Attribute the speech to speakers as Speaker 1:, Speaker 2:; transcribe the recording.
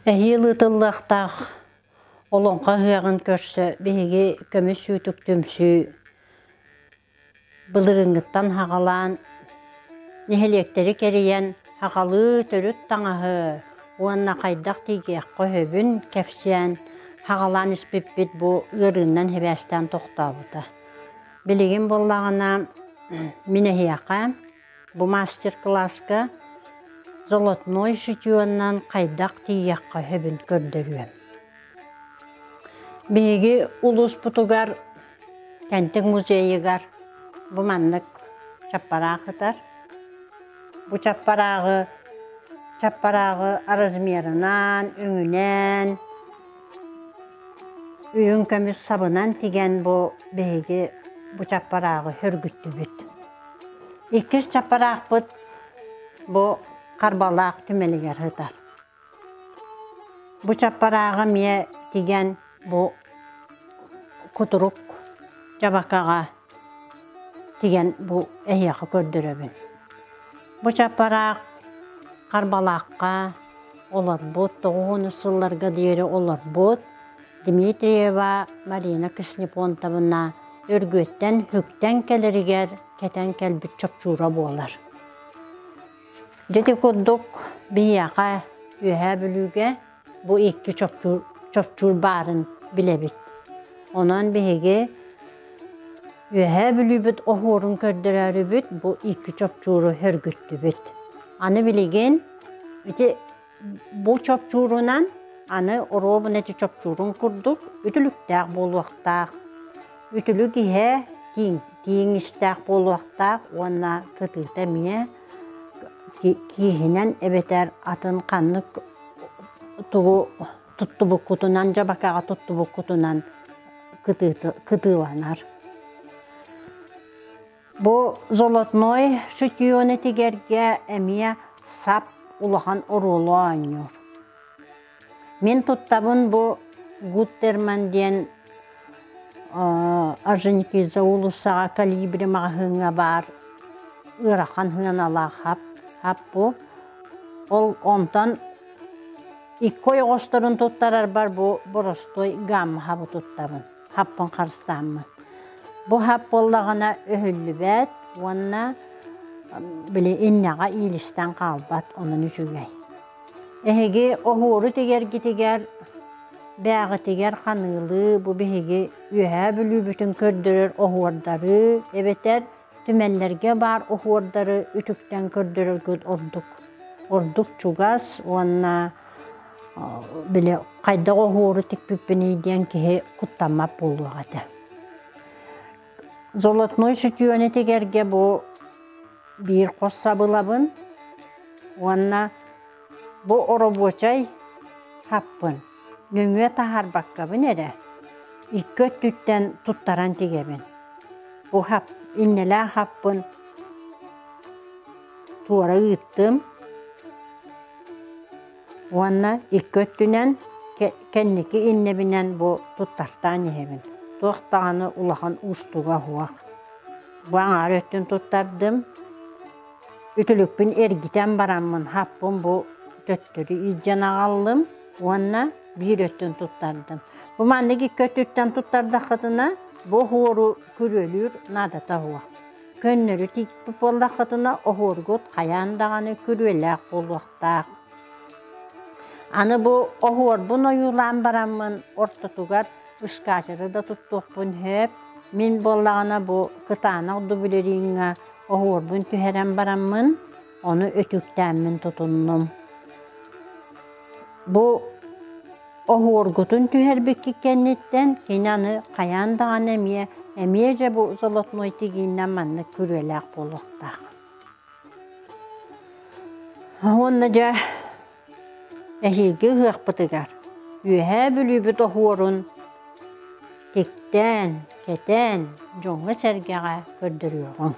Speaker 1: Әйілітіліқтақ олонға ғығын көрсі бейге көміс үтік түмсі бұлырыңғыттан хағалан нехелектері керейен хағалы төріт таңағы уанна қайдақ тейге қойыбын кәпсиян хағалан іспеппет бұ ғырыңнан хебәстен тоқтабыды. Білеген болағына минахияқа бұ мастер-класска Золотной шытюаннан қайдақ тейяққа хөбін көрдіруем. Беге улус бұтугар, кәнтік музейігар, бұ маннық чаппарағытар. Бұ чаппарағы аразмерынан, үңінен, үйін көміз сабынан теген бұ беге бұ чаппарағы хүргітті бүт. Иккіз чаппарақ бұт бұ қарбалақ түмелігер ғытар. Бұ чаппарағы мие теген бұ құтырук жабақаға теген бұ әйеқі көрдіребін. Бұ чаппарақ қарбалаққа олар бұт, 9 сылларға дейірі олар бұт, Дмитриева Марина Кыснепонтовына өргөттен хүктен кәлірігер кәтен кәлбіт чопчура болар. Жеті көддік бияқа үйә білуге бұ екі чопчур барын білебіт. Онан бейге үйә білу біт оғырын көрдірәрі біт бұ екі чопчуру хүргітті біт. Аны білеген бұ чопчурунан аны оробын әті чопчурун күрдік үтіліктәк болуақтақ. Үтілік ihe тиң іштәк болуақтақ онна кытылта мие киһинен эбетер атын қаннык туттубук кутунан жабакаға туттубук кутунан кытыланар. Бу Золотной шытюоны тигерге эмия сап улахан орулу аньор. Мен туттабын бу Гуттерман ден Арженики заулусаға калибри мағыңа бар ырақан хыңан ала хап бұ. Ол онтан иккой оғыстырын туттарар бар бұ бұрыстой гамы хабы туттабын. Хаппын қарыстамын. Бұ хап болағына өһілі бәт, онына біле иннаға иілістен қалбат оның үшігей. Әхеге оғыры тегер бәғы тегер қанылы бұ бәхеге үйә білу бүтін көрдірір оғырдары, әбетер түмәллерге бар оғырдары үтіктен көрдірір көд ордық чугас, онына біле қайда оғыры текпіппенейден кеге құттамап болуғады. Золотной шытюаны тегерге бұ бір қосса бұлабын, онына бұ оробочай хаппын. Нөңе тахар баққабын әрі, иккөт түттен туттаран тегебін. Бұ хап, иннелі хаппын туара ұйттым. Онна иккөт түнен кәннекі иннебінен бұ туттартан ебін. Тоқтағаны улахан ұстуға хуақ. Бұған ар өттін туттардым. Үтілікпін әргітен барамын хаппын бұ төттірі изжан ағалым. Онна bir öttün tuttardım. Bu mandaki kötütten tuttardakatına bu horu kürülür nadata huwa. Könnürü tikpip oldakatına o horgut kayandağını kürülek olуқтақ. Anı bu o hor bunu yulan baramın ortatugar ışkaçırı da tuttuqpun hep. Min bollağına bu kıtağına dubileriğine o hor bun tüheren baramın onu ötükten min tutunnum. Bu Oğurgutun tüherbeki kennetten kenanı kayandağın emiyece bu Zolotnoy teginden manlı kürelek boluqtaq. Onnaca ehilge hıaq bıtıgar. Ühe bülübüt oğurun tekten, keten, jonga sergeğe kördürüyorun.